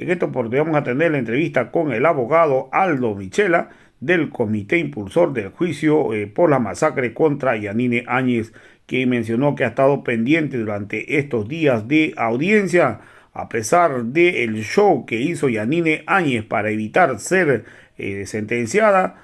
En esta oportunidad vamos a tener la entrevista con el abogado Aldo Michela del comité impulsor del juicio por la masacre contra Yanine Áñez, quien mencionó que ha estado pendiente durante estos días de audiencia, a pesar del show que hizo Yanine Áñez para evitar ser sentenciada,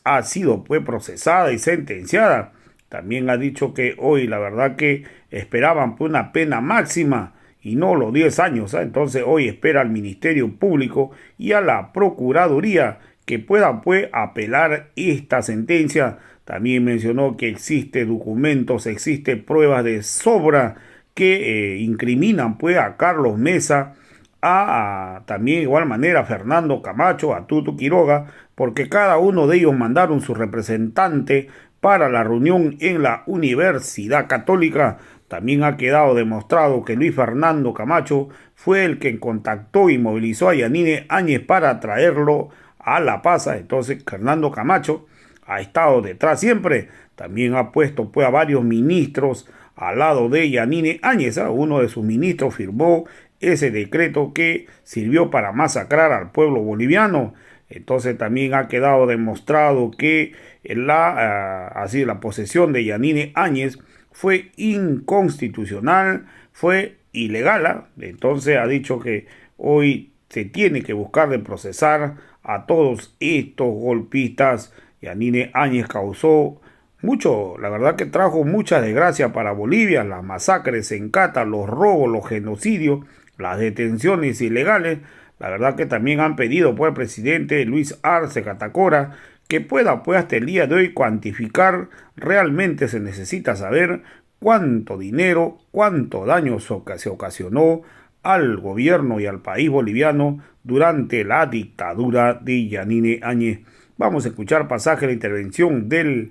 ha sido pues procesada y sentenciada. También ha dicho que hoy la verdad que esperaban pues una pena máxima y no los 10 años. Entonces hoy espera al Ministerio Público y a la Procuraduría que puedan pues apelar esta sentencia. También mencionó que existe documentos, existe pruebas de sobra que incriminan pues a Carlos Mesa, también de igual manera a Fernando Camacho, a Tuto Quiroga, porque cada uno de ellos mandaron su representante para la reunión en la Universidad Católica. También ha quedado demostrado que Luis Fernando Camacho fue el que contactó y movilizó a Yanine Áñez para traerlo a La Paz. Entonces Fernando Camacho ha estado detrás siempre. También ha puesto pues a varios ministros al lado de Yanine Áñez. Uno de sus ministros firmó ese decreto que sirvió para masacrar al pueblo boliviano. Entonces también ha quedado demostrado que la posesión de Yanine Áñez fue inconstitucional, fue ilegal. Entonces ha dicho que hoy se tiene que buscar de procesar a todos estos golpistas. Yanine Áñez causó mucho, la verdad que trajo mucha desgracia para Bolivia, las masacres en Cata, los robos, los genocidios, las detenciones ilegales. La verdad que también han pedido por el presidente Luis Arce Catacora que pueda pues hasta el día de hoy cuantificar. Realmente se necesita saber cuánto dinero, cuánto daño se ocasionó al gobierno y al país boliviano durante la dictadura de Yanine Áñez. Vamos a escuchar pasaje de la intervención del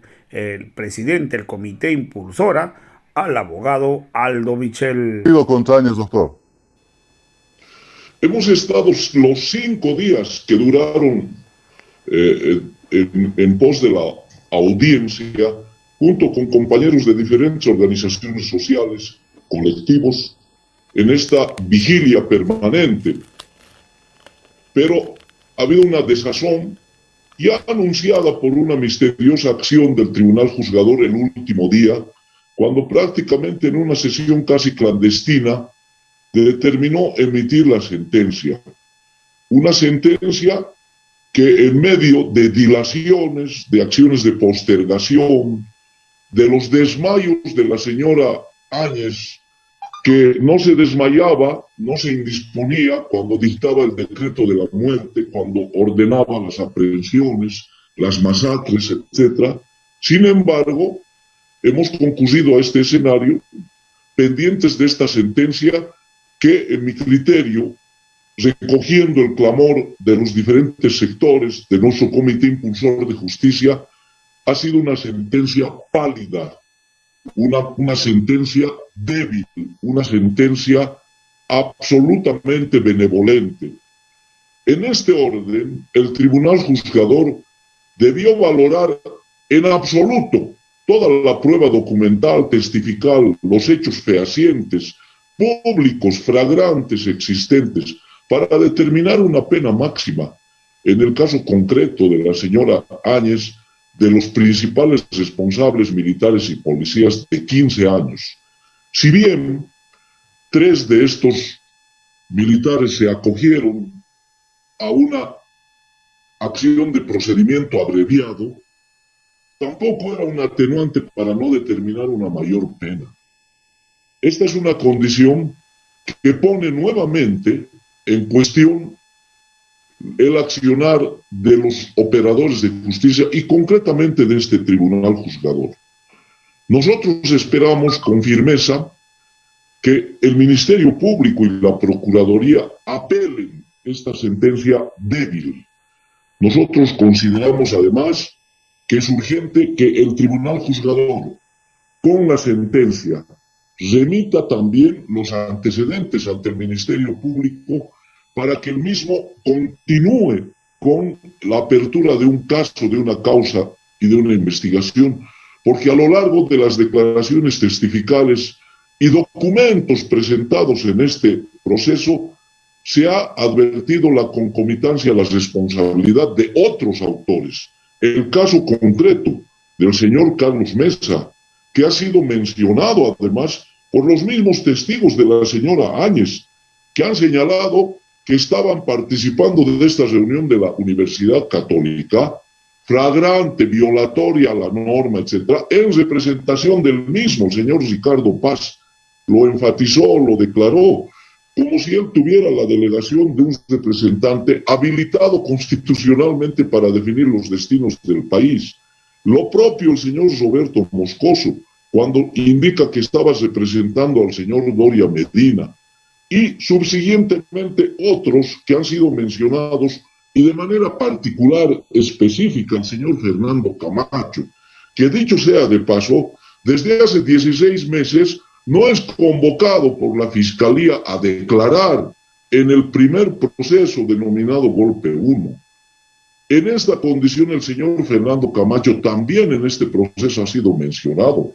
presidente del comité impulsora, al abogado Aldo Michel. Contra Áñez, doctor. Hemos estado los 5 días que duraron en pos de la audiencia, junto con compañeros de diferentes organizaciones sociales, colectivos, en esta vigilia permanente. Pero ha habido una desazón ya anunciada por una misteriosa acción del tribunal juzgador el último día, cuando prácticamente en una sesión casi clandestina determinó emitir la sentencia. Una sentencia que en medio de dilaciones, de acciones de postergación, de los desmayos de la señora Áñez, que no se desmayaba, no se indisponía cuando dictaba el decreto de la muerte, cuando ordenaba las aprehensiones, las masacres, etc. Sin embargo, hemos concurrido a este escenario pendientes de esta sentencia que, en mi criterio, recogiendo el clamor de los diferentes sectores de nuestro Comité Impulsor de Justicia, ha sido una sentencia pálida, una sentencia débil, una sentencia absolutamente benevolente. En este orden, el tribunal juzgador debió valorar en absoluto toda la prueba documental, testifical, los hechos fehacientes, públicos, flagrantes, existentes, para determinar una pena máxima. En el caso concreto de la señora Áñez, de los principales responsables militares y policías, de 15 años. Si bien 3 de estos militares se acogieron a una acción de procedimiento abreviado, tampoco era un atenuante para no determinar una mayor pena. Esta es una condición que pone nuevamente en cuestión el accionar de los operadores de justicia y concretamente de este tribunal juzgador. Nosotros esperamos con firmeza que el Ministerio Público y la Procuraduría apelen esta sentencia débil. Nosotros consideramos además que es urgente que el tribunal juzgador, con la sentencia, remita también los antecedentes ante el Ministerio Público para que el mismo continúe con la apertura de un caso, de una causa y de una investigación, porque a lo largo de las declaraciones testificales y documentos presentados en este proceso, se ha advertido la concomitancia, la responsabilidad de otros autores. El caso concreto del señor Carlos Mesa, que ha sido mencionado además por los mismos testigos de la señora Áñez, que han señalado que estaban participando de esta reunión de la Universidad Católica, flagrante, violatoria a la norma, etcétera, en representación del mismo señor Ricardo Paz. Lo enfatizó, lo declaró, como si él tuviera la delegación de un representante habilitado constitucionalmente para definir los destinos del país. Lo propio el señor Roberto Moscoso, cuando indica que estaba representando al señor Doria Medina, y subsiguientemente otros que han sido mencionados, y de manera particular, específica, el señor Fernando Camacho, que dicho sea de paso, desde hace 16 meses no es convocado por la Fiscalía a declarar en el primer proceso denominado Golpe 1. En esta condición el señor Fernando Camacho también en este proceso ha sido mencionado.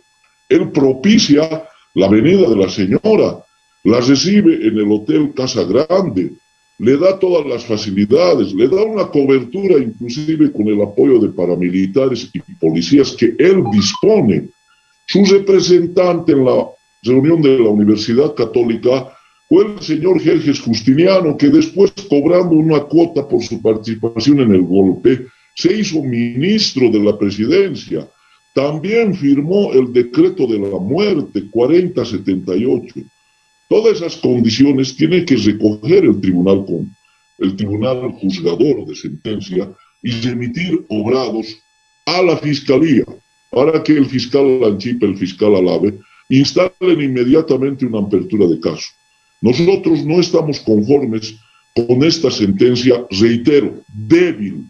Él propicia la venida de la señora, la recibe en el Hotel Casa Grande, le da todas las facilidades, le da una cobertura inclusive con el apoyo de paramilitares y policías que él dispone. Su representante en la reunión de la Universidad Católica fue el señor Jerjes Justiniano, que después, cobrando una cuota por su participación en el golpe, se hizo ministro de la presidencia. También firmó el decreto de la muerte 4078. Todas esas condiciones tiene que recoger el tribunal juzgador de sentencia y emitir obrados a la Fiscalía para que el fiscal Lanchipe, el fiscal Alave, instalen inmediatamente una apertura de caso. Nosotros no estamos conformes con esta sentencia, reitero, débil,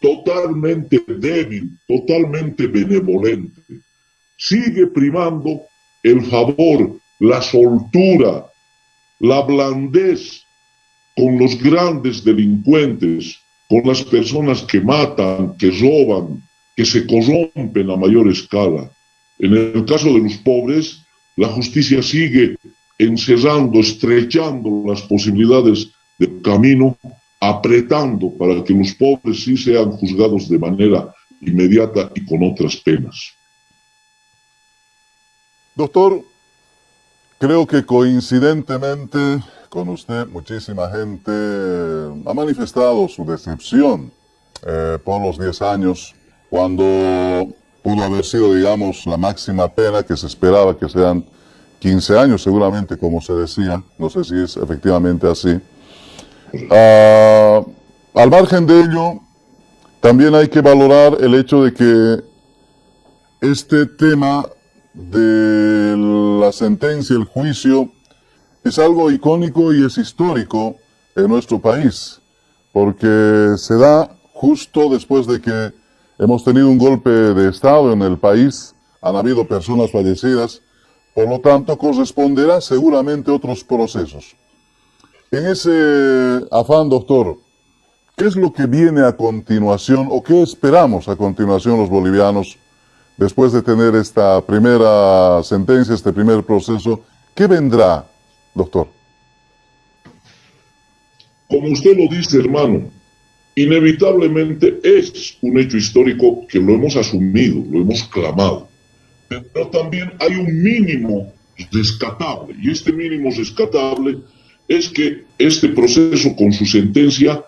totalmente benevolente. Sigue primando el favor, la soltura, la blandez con los grandes delincuentes, con las personas que matan, que roban, que se corrompen a mayor escala. En el caso de los pobres, la justicia sigue encerrando, estrechando las posibilidades del camino, apretando para que los pobres sí sean juzgados de manera inmediata y con otras penas. Doctor, creo que coincidentemente con usted, muchísima gente ha manifestado su decepción por los 10 años, cuando pudo haber sido, digamos, la máxima pena que se esperaba que sean 15 años, seguramente, como se decía. No sé si es efectivamente así. Al margen de ello, también hay que valorar el hecho de que este tema de la sentencia, el juicio, es algo icónico y es histórico en nuestro país, porque se da justo después de que hemos tenido un golpe de Estado en el país, han habido personas fallecidas, por lo tanto corresponderá seguramente otros procesos. En ese afán, doctor, ¿qué es lo que viene a continuación o qué esperamos a continuación los bolivianos después de tener esta primera sentencia, este primer proceso? ¿Qué vendrá, doctor? Como usted lo dice, hermano, inevitablemente es un hecho histórico que lo hemos asumido, lo hemos clamado. Pero también hay un mínimo rescatable, y este mínimo rescatable es que este proceso con su sentencia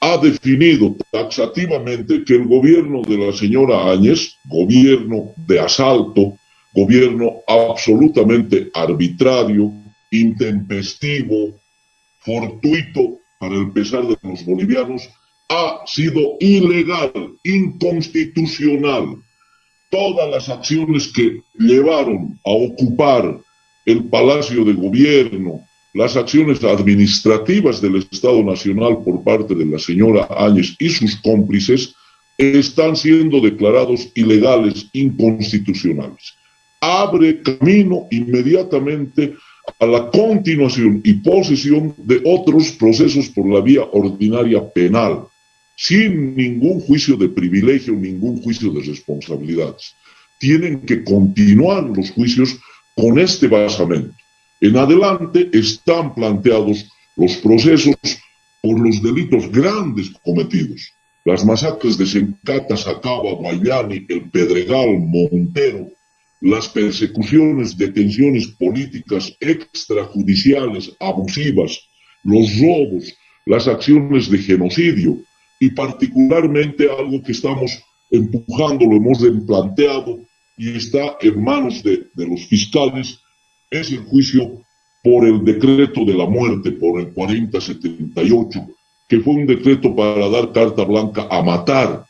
ha definido taxativamente que el gobierno de la señora Áñez, gobierno de asalto, gobierno absolutamente arbitrario, intempestivo, fortuito para el pesar de los bolivianos, ha sido ilegal, inconstitucional. Todas las acciones que llevaron a ocupar el Palacio de Gobierno, las acciones administrativas del Estado Nacional por parte de la señora Áñez y sus cómplices, están siendo declarados ilegales, inconstitucionales. Abre camino inmediatamente a la continuación y posesión de otros procesos por la vía ordinaria penal, sin ningún juicio de privilegio, ningún juicio de responsabilidades. Tienen que continuar los juicios con este basamento. En adelante están planteados los procesos por los delitos grandes cometidos. Las masacres de Sencata, Sacaba, Guayani, El Pedregal, Montero, las persecuciones, detenciones políticas extrajudiciales, abusivas, los robos, las acciones de genocidio y particularmente algo que estamos empujando, lo hemos planteado y está en manos de los fiscales, es el juicio por el decreto de la muerte, por el 4078, que fue un decreto para dar carta blanca a matar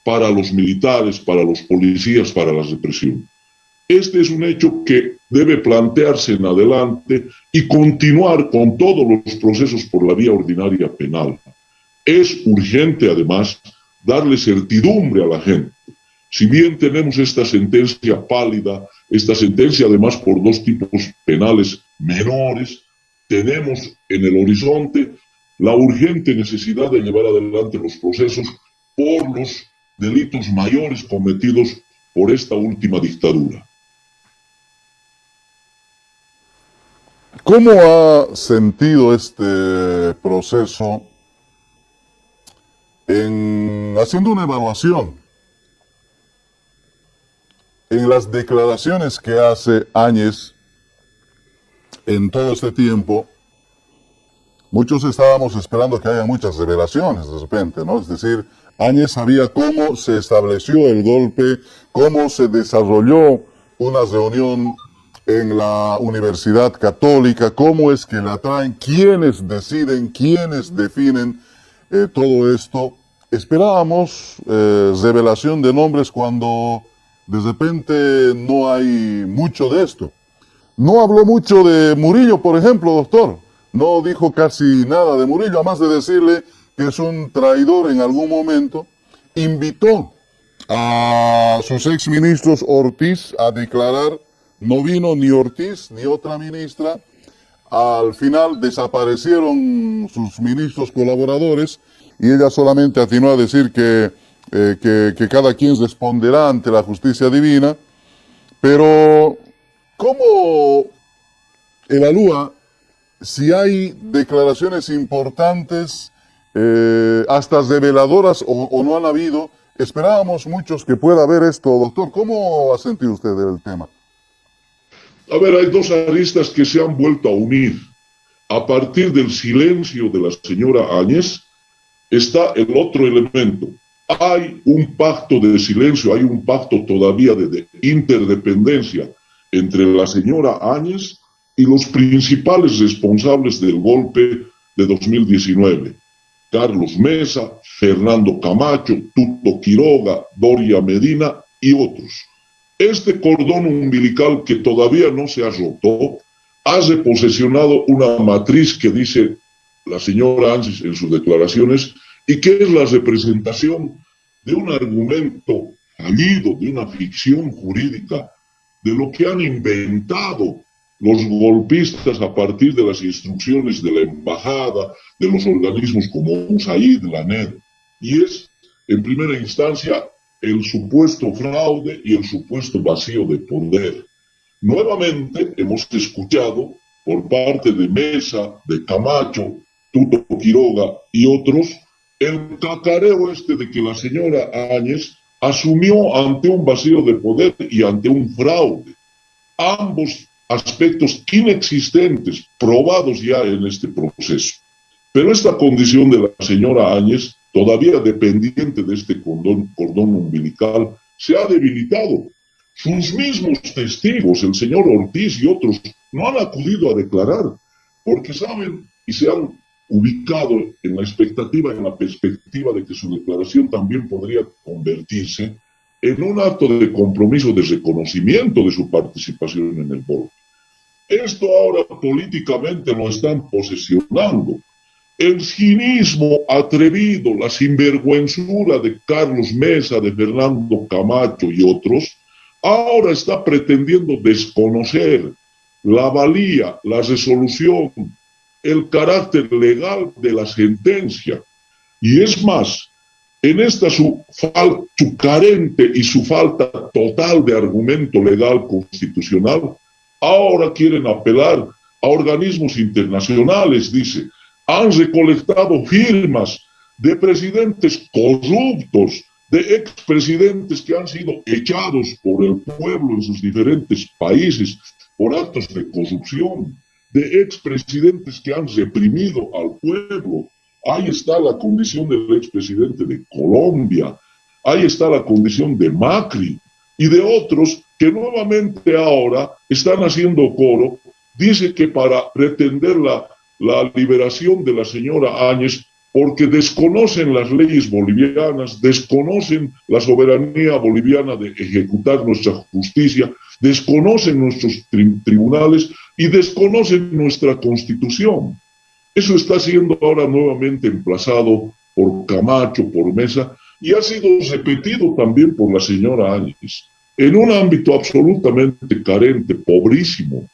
para los militares, para los policías, para la represión. Este es un hecho que debe plantearse en adelante y continuar con todos los procesos por la vía ordinaria penal. Es urgente, además, darle certidumbre a la gente. Si bien tenemos esta sentencia pálida, esta sentencia además por dos tipos penales menores, tenemos en el horizonte la urgente necesidad de llevar adelante los procesos por los delitos mayores cometidos por esta última dictadura. ¿Cómo ha sentido este proceso haciendo una evaluación en las declaraciones que hace Áñez en todo este tiempo? Muchos estábamos esperando que haya muchas revelaciones de repente, ¿no? Es decir, Áñez sabía cómo se estableció el golpe, cómo se desarrolló una reunión en la Universidad Católica, cómo es que la traen, quiénes deciden, quiénes definen todo esto. Esperábamos revelación de nombres cuando de repente no hay mucho de esto. No habló mucho de Murillo, por ejemplo, doctor. No dijo casi nada de Murillo, además de decirle que es un traidor en algún momento. Invitó a sus exministros Ortiz a declarar. No vino ni Ortiz ni otra ministra. Al final desaparecieron sus ministros colaboradores y ella solamente atinó a decir que cada quien responderá ante la justicia divina. Pero, ¿cómo evalúa si hay declaraciones importantes, hasta reveladoras o no han habido? Esperábamos muchos que pueda haber esto, doctor. ¿Cómo ha sentido usted el tema? A ver, hay dos aristas que se han vuelto a unir. A partir del silencio de la señora Áñez, está el otro elemento. Hay un pacto de silencio, hay un pacto todavía de interdependencia entre la señora Áñez y los principales responsables del golpe de 2019. Carlos Mesa, Fernando Camacho, Tuto Quiroga, Doria Medina y otros. Este cordón umbilical que todavía no se ha roto ha reposesionado una matriz que dice la señora Áñez en sus declaraciones y que es la representación de un argumento fallido, de una ficción jurídica, de lo que han inventado los golpistas a partir de las instrucciones de la embajada, de los organismos como USAID, la NED, y es, en primera instancia, el supuesto fraude y el supuesto vacío de poder. Nuevamente hemos escuchado por parte de Mesa, de Camacho, Tuto Quiroga y otros, el cacareo de que la señora Áñez asumió ante un vacío de poder y ante un fraude. Ambos aspectos inexistentes, probados ya en este proceso. Pero esta condición de la señora Áñez, todavía dependiente de este cordón umbilical, se ha debilitado. Sus mismos testigos, el señor Ortiz y otros, no han acudido a declarar, porque saben y se han ubicado en la expectativa, en la perspectiva de que su declaración también podría convertirse en un acto de compromiso, de reconocimiento de su participación en el golpe. Esto ahora políticamente lo están posesionando. El cinismo atrevido, la sinvergüenzura de Carlos Mesa, de Fernando Camacho y otros, ahora está pretendiendo desconocer la valía, la resolución, el carácter legal de la sentencia. Y es más, en esta su carente y su falta total de argumento legal constitucional, ahora quieren apelar a organismos internacionales, dice, han recolectado firmas de presidentes corruptos, de expresidentes que han sido echados por el pueblo en sus diferentes países por actos de corrupción, de expresidentes que han reprimido al pueblo. Ahí está la condición del expresidente de Colombia, ahí está la condición de Macri y de otros que nuevamente ahora están haciendo coro. Dice que para pretender la liberación de la señora Áñez, porque desconocen las leyes bolivianas, desconocen la soberanía boliviana de ejecutar nuestra justicia, desconocen nuestros tribunales y desconocen nuestra constitución. Eso está siendo ahora nuevamente emplazado por Camacho, por Mesa, y ha sido repetido también por la señora Áñez, en un ámbito absolutamente carente, pobrísimo.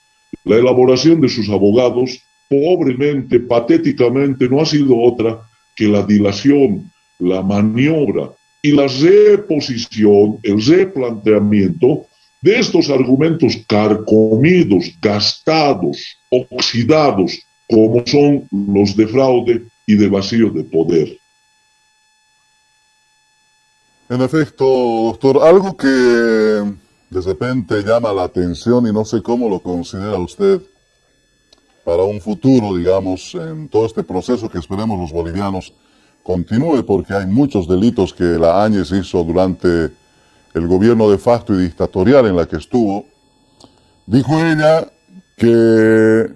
La elaboración de sus abogados, pobremente, patéticamente, no ha sido otra que la dilación, la maniobra y la reposición, el replanteamiento de estos argumentos carcomidos, gastados, oxidados, como son los de fraude y de vacío de poder. En efecto, doctor, algo que de repente llama la atención y no sé cómo lo considera usted para un futuro, digamos, en todo este proceso que esperemos los bolivianos continúe, porque hay muchos delitos que la Áñez hizo durante el gobierno de facto y dictatorial en la que estuvo. Dijo ella que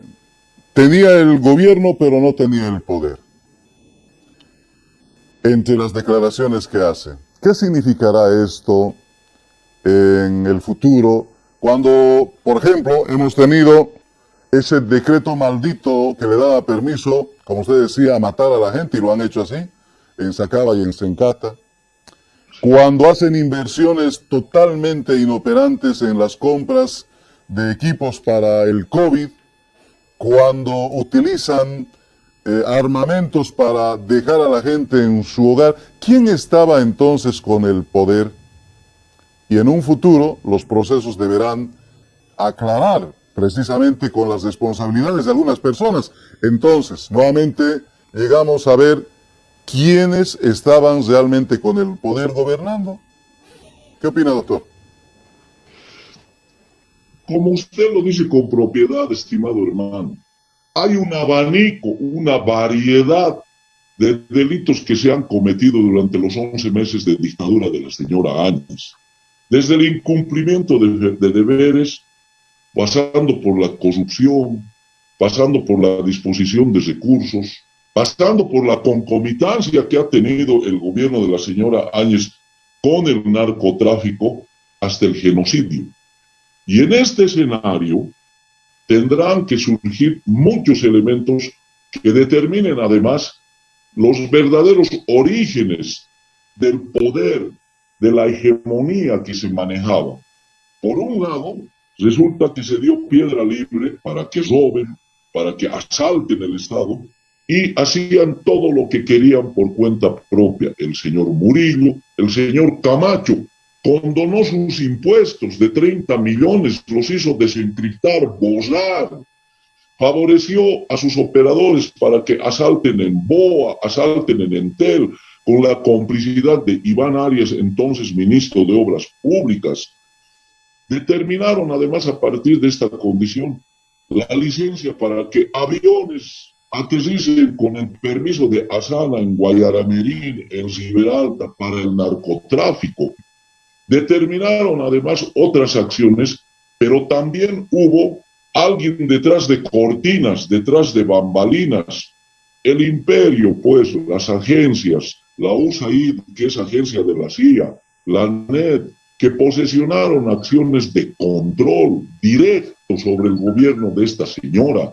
tenía el gobierno pero no tenía el poder. Entre las declaraciones que hace, ¿qué significará esto en el futuro cuando, por ejemplo, hemos tenido ese decreto maldito que le daba permiso, como usted decía, a matar a la gente, y lo han hecho así, en Sacaba y en Sencata? Cuando hacen inversiones totalmente inoperantes en las compras de equipos para el COVID, cuando utilizan armamentos para dejar a la gente en su hogar, ¿quién estaba entonces con el poder? Y en un futuro los procesos deberán aclarar precisamente con las responsabilidades de algunas personas. Entonces, nuevamente llegamos a ver quiénes estaban realmente con el poder gobernando. ¿Qué opina, doctor? Como usted lo dice con propiedad, estimado hermano, hay un abanico, una variedad de delitos que se han cometido durante los 11 meses de dictadura de la señora Áñez. Desde el incumplimiento de deberes, pasando por la corrupción, pasando por la disposición de recursos, pasando por la concomitancia que ha tenido el gobierno de la señora Áñez con el narcotráfico, hasta el genocidio. Y en este escenario tendrán que surgir muchos elementos que determinen además los verdaderos orígenes del poder, de la hegemonía que se manejaba. Por un lado, resulta que se dio piedra libre para que roben, para que asalten el Estado, y hacían todo lo que querían por cuenta propia. El señor Murillo, el señor Camacho, condonó sus impuestos de 30 millones, los hizo desencriptar, borrar, favoreció a sus operadores para que asalten en BOA, asalten en Entel, con la complicidad de Iván Arias, entonces ministro de Obras Públicas. Determinaron además a partir de esta condición la licencia para que aviones aterricen con el permiso de Asana en Guayaramerín, en Riberalta, para el narcotráfico. Determinaron además otras acciones, pero también hubo alguien detrás de cortinas, detrás de bambalinas. El imperio, pues, las agencias, la USAID, que es agencia de la CIA, la NED, que posesionaron acciones de control directo sobre el gobierno de esta señora.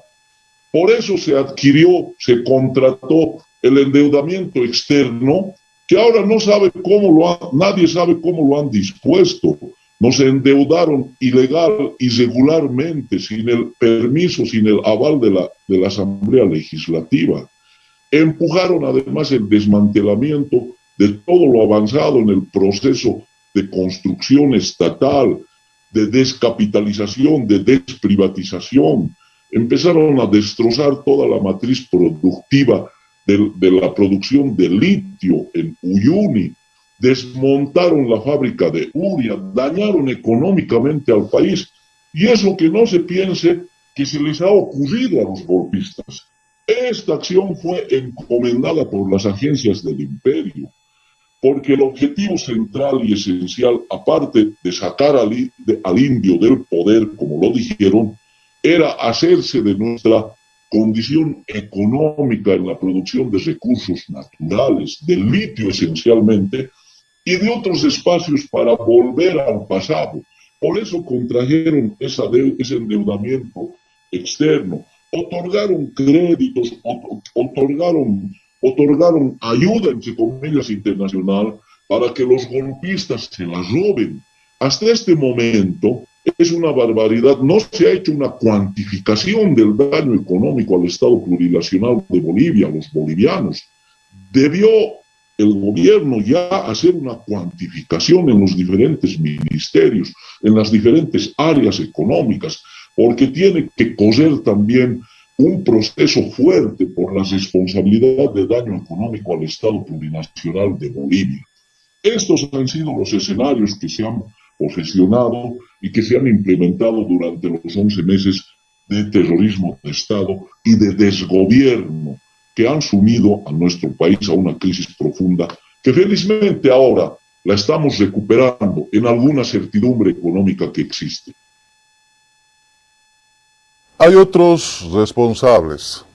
Por eso se adquirió, se contrató el endeudamiento externo, que ahora no sabe nadie sabe cómo lo han dispuesto. Nos endeudaron ilegal, irregularmente, sin el permiso, sin el aval de la Asamblea Legislativa. Empujaron además el desmantelamiento de todo lo avanzado en el proceso de construcción estatal, de descapitalización, de desprivatización. empezaron a destrozar toda la matriz productiva de la producción de litio en Uyuni, desmontaron la fábrica de Uria, dañaron económicamente al país, y eso que no se piense que se les ha ocurrido a los golpistas. Esta acción fue encomendada por las agencias del imperio, porque el objetivo central y esencial, aparte de sacar al indio del poder, como lo dijeron, era hacerse de nuestra condición económica en la producción de recursos naturales, del litio esencialmente, y de otros espacios para volver al pasado. Por eso contrajeron ese endeudamiento externo, otorgaron créditos, otorgaron ayuda, entre comillas, internacional, para que los golpistas se la roben. Hasta este momento es una barbaridad, no se ha hecho una cuantificación del daño económico al Estado plurinacional de Bolivia, a los bolivianos. Debió el gobierno ya hacer una cuantificación en los diferentes ministerios, en las diferentes áreas económicas, porque tiene que correr también un proceso fuerte por la responsabilidad de daño económico al Estado plurinacional de Bolivia. Estos han sido los escenarios que se han profesionado y que se han implementado durante los 11 meses de terrorismo de Estado y de desgobierno que han sumido a nuestro país a una crisis profunda que felizmente ahora la estamos recuperando en alguna certidumbre económica que existe. Hay otros responsables,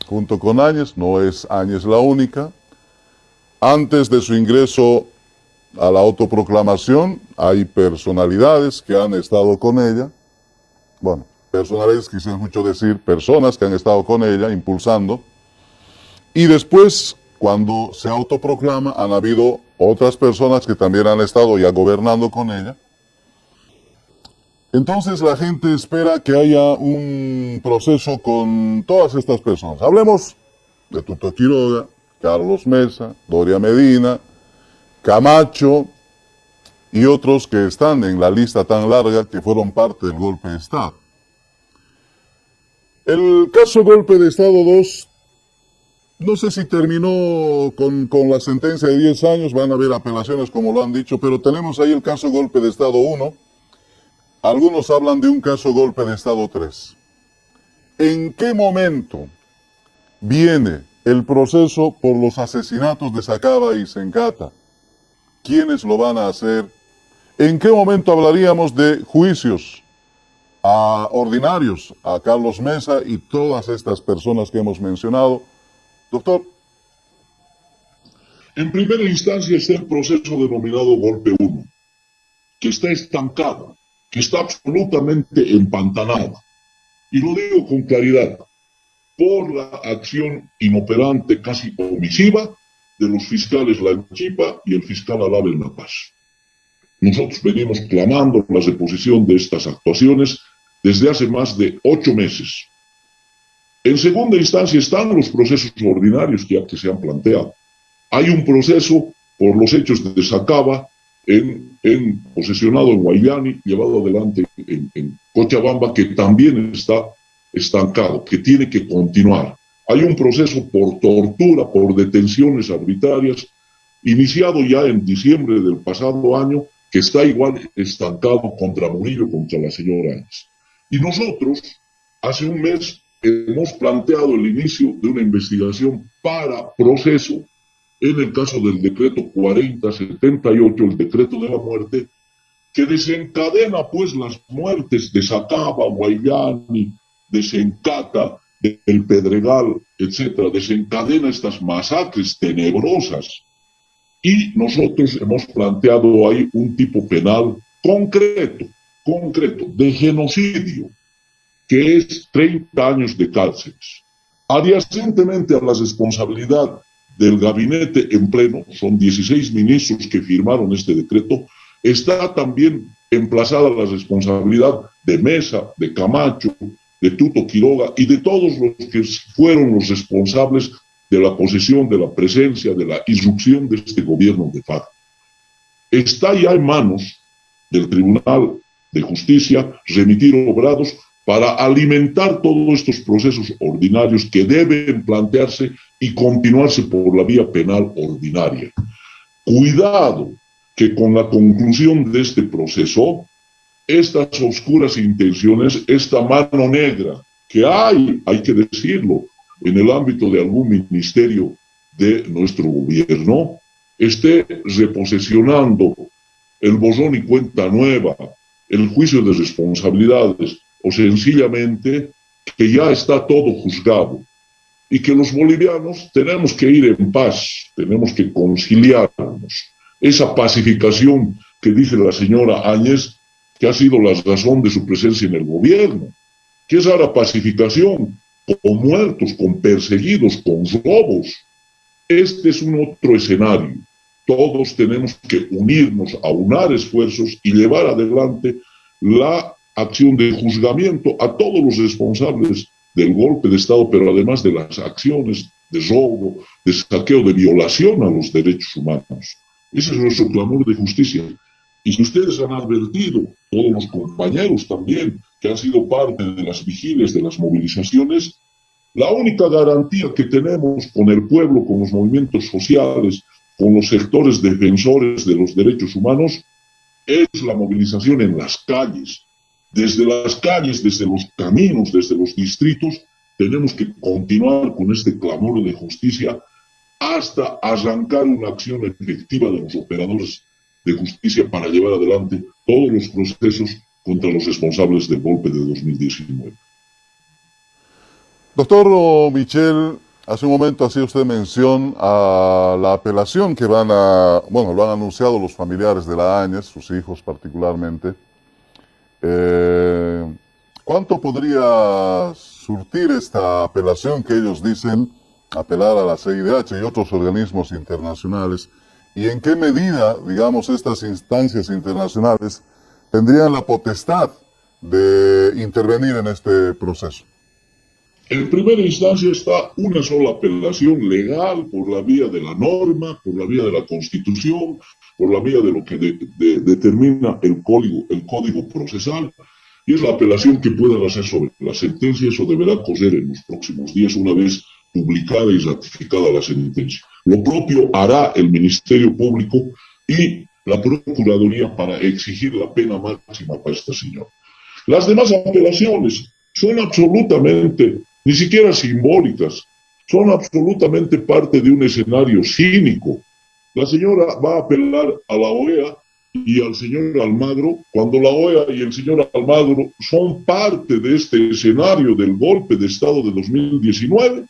junto con Áñez, no es Áñez la única. Antes de su ingreso a la autoproclamación, hay personalidades que han estado con ella. Bueno, personalidades quizás mucho decir, personas que han estado con ella, impulsando. Y después, cuando se autoproclama, han habido otras personas que también han estado ya gobernando con ella. Entonces la gente espera que haya un proceso con todas estas personas. Hablemos de Tuto Quiroga, Carlos Mesa, Doria Medina, Camacho y otros que están en la lista tan larga que fueron parte del golpe de Estado. El caso golpe de Estado 2, no sé si terminó con la sentencia de 10 años, van a haber apelaciones como lo han dicho, pero tenemos ahí el caso golpe de Estado 1. Algunos hablan de un caso golpe de Estado 3. ¿En qué momento viene el proceso por los asesinatos de Sacaba y Sencata? ¿Quiénes lo van a hacer? ¿En qué momento hablaríamos de juicios ordinarios a Carlos Mesa y todas estas personas que hemos mencionado? Doctor. En primera instancia está el proceso denominado Golpe 1, que está estancado, que está absolutamente empantanada. Y lo digo con claridad, por la acción inoperante, casi omisiva, de los fiscales Lanchipa y el fiscal Alabe La Paz. Nosotros venimos clamando la reposición de estas actuaciones desde hace más de 8 meses. En segunda instancia están los procesos ordinarios que se han planteado. Hay un proceso por los hechos de Sacaba, posesionado en Guayani, llevado adelante en Cochabamba, que también está estancado, que tiene que continuar. Hay un proceso por tortura, por detenciones arbitrarias, iniciado ya en diciembre del pasado año, que está igual estancado contra Murillo, contra la señora Áñez. Y nosotros, hace un mes, hemos planteado el inicio de una investigación para proceso en el caso del decreto 4078, el decreto de la muerte, que desencadena pues las muertes de Sacaba, Guayani, de Sencata, del Pedregal, etcétera, desencadena estas masacres tenebrosas. Y nosotros hemos planteado ahí un tipo penal concreto, de genocidio, que es 30 años de cárceles. Adyacente a la responsabilidad del gabinete en pleno, son 16 ministros que firmaron este decreto, está también emplazada la responsabilidad de Mesa, de Camacho, de Tuto Quiroga y de todos los que fueron los responsables de la posesión, de la presencia, de la irrupción de este gobierno de facto. Está ya en manos del Tribunal de Justicia remitir obrados para alimentar todos estos procesos ordinarios que deben plantearse y continuarse por la vía penal ordinaria. Cuidado que con la conclusión de este proceso, estas oscuras intenciones, esta mano negra que hay que decirlo, en el ámbito de algún ministerio de nuestro gobierno, esté reposesionando el borrón y cuenta nueva, el juicio de responsabilidades, o sencillamente que ya está todo juzgado y que los bolivianos tenemos que ir en paz, tenemos que conciliarnos. Esa pacificación que dice la señora Áñez, que ha sido la razón de su presencia en el gobierno, que es ahora pacificación, con muertos, con perseguidos, con robos. Este es un otro escenario. Todos tenemos que unirnos, aunar esfuerzos y llevar adelante la acción de juzgamiento a todos los responsables del golpe de Estado, pero además de las acciones de robo, de saqueo, de violación a los derechos humanos. Ese es nuestro clamor de justicia. Y si ustedes han advertido, todos los compañeros también, que han sido parte de las vigilias, de las movilizaciones, la única garantía que tenemos con el pueblo, con los movimientos sociales, con los sectores defensores de los derechos humanos, es la movilización en las calles. Desde las calles, desde los caminos, desde los distritos, tenemos que continuar con este clamor de justicia hasta arrancar una acción efectiva de los operadores de justicia para llevar adelante todos los procesos contra los responsables del golpe de 2019. Doctor Michel, hace un momento hacía usted mención a la apelación que lo han anunciado los familiares de la Áñez, sus hijos particularmente. ¿Cuánto podría surtir esta apelación que ellos dicen apelar a la CIDH y otros organismos internacionales? ¿Y en qué medida, digamos, estas instancias internacionales tendrían la potestad de intervenir en este proceso? En primera instancia está una sola apelación legal por la vía de la norma, por la vía de la Constitución, por la vía de lo que determina el código procesal, y es la apelación que puedan hacer sobre la sentencia. Eso deberá correr en los próximos días una vez publicada y ratificada la sentencia. Lo propio hará el Ministerio Público y la Procuraduría para exigir la pena máxima para esta señora. Las demás apelaciones son absolutamente, ni siquiera simbólicas, son absolutamente parte de un escenario cínico. La señora va a apelar a la OEA y al señor Almagro, cuando la OEA y el señor Almagro son parte de este escenario del golpe de Estado de 2019.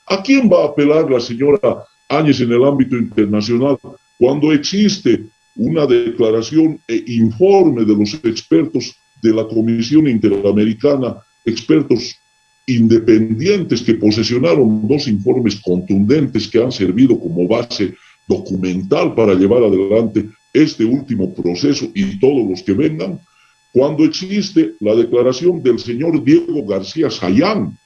¿A quién va a apelar la señora Áñez en el ámbito internacional cuando existe una declaración e informe de los expertos de la Comisión Interamericana, expertos independientes que posesionaron dos informes contundentes que han servido como base documental para llevar adelante este último proceso y todos los que vengan, cuando existe la declaración del señor Diego García Sayán,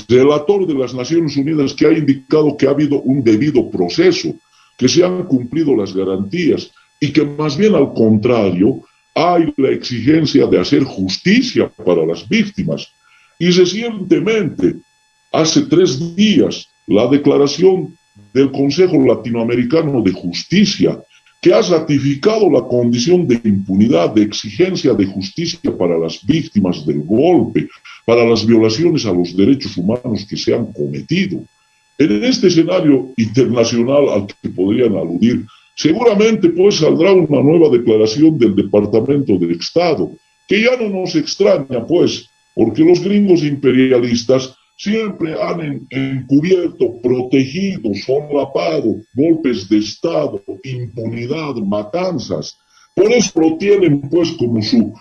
relator de las Naciones Unidas, que ha indicado que ha habido un debido proceso, que se han cumplido las garantías y que más bien al contrario hay la exigencia de hacer justicia para las víctimas. Y recientemente, hace 3 días, la declaración del Consejo Latinoamericano de Justicia, que ha ratificado la condición de impunidad, de exigencia de justicia para las víctimas del golpe, para las violaciones a los derechos humanos que se han cometido. En este escenario internacional al que podrían aludir, seguramente pues saldrá una nueva declaración del Departamento de Estado, que ya no nos extraña pues, porque los gringos imperialistas siempre han encubierto, protegido, solapado golpes de Estado, impunidad, matanzas. Por eso lo tienen pues como su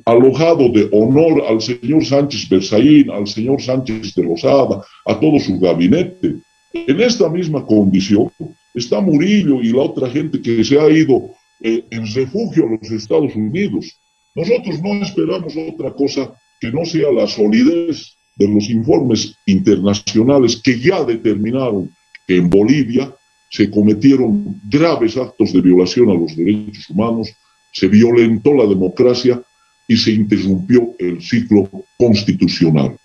alojado de honor al señor Sánchez Berzaín, al señor Sánchez de Lozada, a todo su gabinete. En esta misma condición está Murillo y la otra gente que se ha ido en refugio a los Estados Unidos. Nosotros no esperamos otra cosa que no sea la solidez de los informes internacionales que ya determinaron que en Bolivia se cometieron graves actos de violación a los derechos humanos, se violentó la democracia y se interrumpió el ciclo constitucional.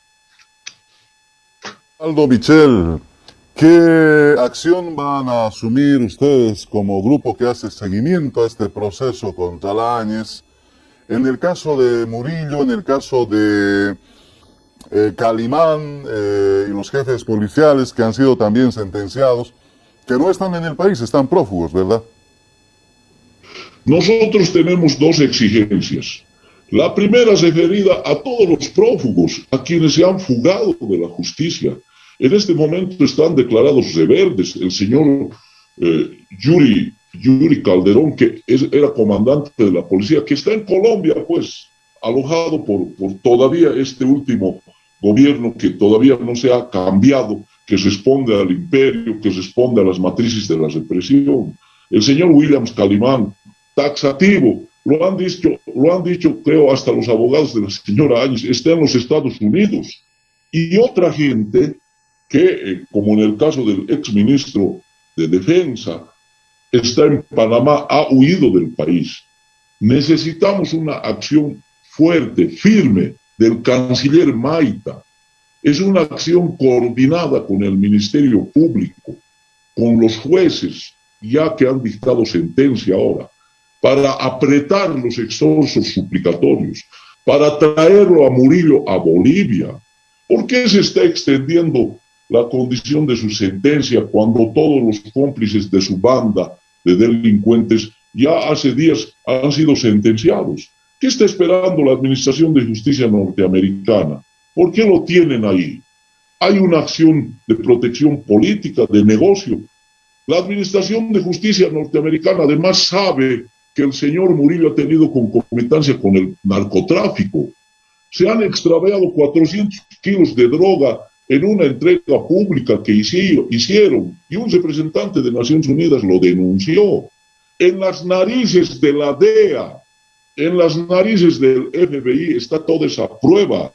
Aldo Michel, ¿qué acción van a asumir ustedes como grupo que hace seguimiento a este proceso contra Áñez? En el caso de Murillo, en el caso de Calimán y los jefes policiales que han sido también sentenciados, que no están en el país, están prófugos, ¿verdad? Nosotros tenemos dos exigencias. La primera es referida a todos los prófugos, a quienes se han fugado de la justicia. En este momento están declarados rebeldes. El señor Yuri Calderón, que era comandante de la policía, que está en Colombia, pues, alojado por todavía este último gobierno que todavía no se ha cambiado, que responde al imperio, que responde a las matrices de la represión. El señor Williams Calimán, taxativo, lo han dicho, creo, hasta los abogados de la señora Áñez, está en los Estados Unidos. Y otra gente que, como en el caso del exministro de Defensa, está en Panamá, ha huido del país. Necesitamos una acción fuerte, firme, del canciller Maita. Es una acción coordinada con el Ministerio Público, con los jueces, ya que han dictado sentencia ahora, para apretar los extorsos suplicatorios, para traerlo a Murillo a Bolivia. ¿Por qué se está extendiendo la condición de su sentencia cuando todos los cómplices de su banda de delincuentes ya hace días han sido sentenciados? ¿Qué está esperando la Administración de Justicia norteamericana? ¿Por qué lo tienen ahí? Hay una acción de protección política, de negocio. La Administración de Justicia norteamericana además sabe que el señor Murillo ha tenido concomitancia con el narcotráfico. Se han extraviado 400 kilos de droga en una entrega pública que hicieron, y un representante de Naciones Unidas lo denunció. En las narices de la DEA, en las narices del FBI está toda esa prueba.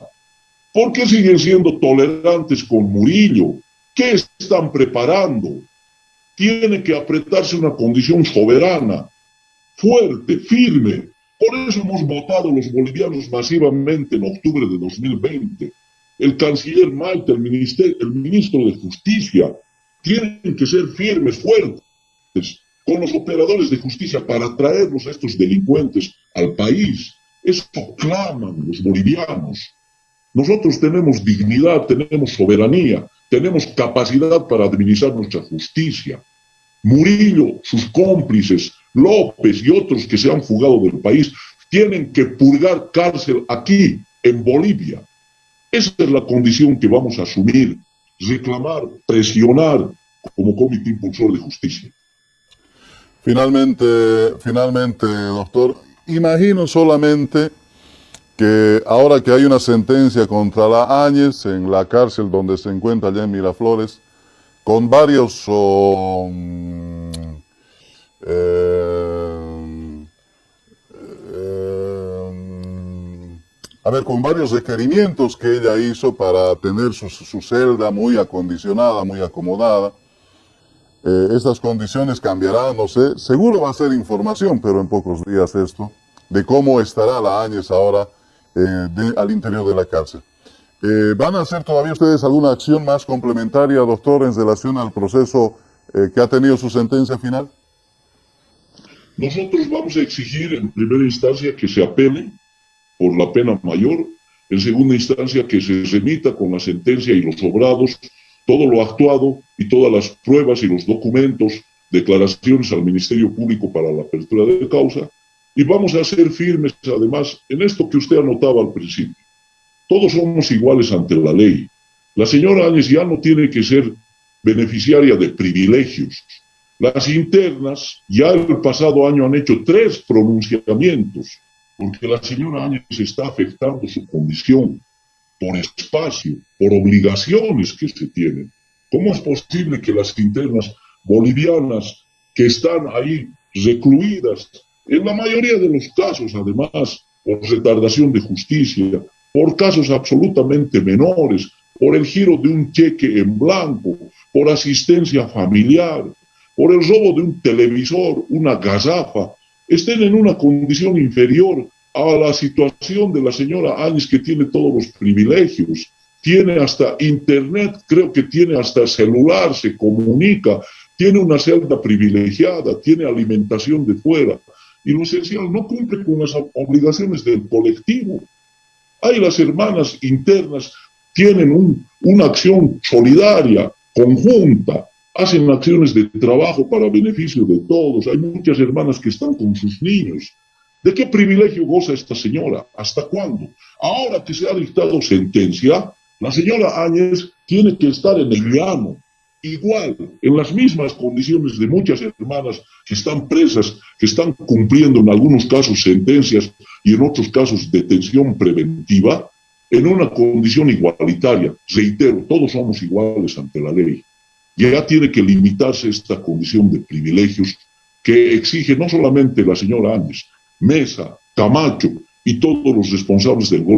¿Por qué siguen siendo tolerantes con Murillo? ¿Qué están preparando? Tiene que apretarse una condición soberana, fuerte, firme. Por eso hemos votado los bolivianos masivamente en octubre de 2020. El canciller Maita, el ministro de Justicia, tienen que ser firmes, fuertes, con los operadores de justicia para traerlos a estos delincuentes al país. Eso claman los bolivianos. Nosotros tenemos dignidad, tenemos soberanía, tenemos capacidad para administrar nuestra justicia. Murillo, sus cómplices, López y otros que se han fugado del país, tienen que purgar cárcel aquí, en Bolivia. Esa es la condición que vamos a asumir, reclamar, presionar como Comité Impulsor de Justicia. Finalmente, doctor, imagino solamente que ahora que hay una sentencia contra la Áñez en la cárcel donde se encuentra allá en Miraflores, con varios con varios requerimientos que ella hizo para tener su celda muy acondicionada, muy acomodada. Estas condiciones cambiarán, no sé, seguro va a ser información, pero en pocos días esto, de cómo estará la Áñez ahora al interior de la cárcel. ¿Van a hacer todavía ustedes alguna acción más complementaria, doctor, en relación al proceso que ha tenido su sentencia final? Nosotros vamos a exigir en primera instancia que se apele por la pena mayor, en segunda instancia que se remita con la sentencia y los obrados todo lo actuado y todas las pruebas y los documentos, declaraciones al Ministerio Público para la apertura de causa, y vamos a ser firmes además en esto que usted anotaba al principio. Todos somos iguales ante la ley. La señora Áñez ya no tiene que ser beneficiaria de privilegios. Las internas ya el pasado año han hecho 3 pronunciamientos, porque la señora Áñez está afectando su condición por espacio, por obligaciones que se tienen. ¿Cómo es posible que las internas bolivianas que están ahí recluidas, en la mayoría de los casos además, por retardación de justicia, por casos absolutamente menores, por el giro de un cheque en blanco, por asistencia familiar, por el robo de un televisor, una gazafa, estén en una condición inferior a la situación de la señora Áñez, que tiene todos los privilegios, tiene hasta internet, creo que tiene hasta celular, se comunica, tiene una celda privilegiada, tiene alimentación de fuera, y lo esencial, no cumple con las obligaciones del colectivo. Ahí las hermanas internas tienen una acción solidaria, conjunta, hacen acciones de trabajo para beneficio de todos. Hay muchas hermanas que están con sus niños. ¿De qué privilegio goza esta señora? ¿Hasta cuándo? Ahora que se ha dictado sentencia, la señora Áñez tiene que estar en el llano, igual, en las mismas condiciones de muchas hermanas que están presas, que están cumpliendo en algunos casos sentencias y en otros casos detención preventiva, en una condición igualitaria. Reitero, todos somos iguales ante la ley. Ya tiene que limitarse esta condición de privilegios que exige no solamente la señora Áñez, Mesa, Camacho y todos los responsables del golpe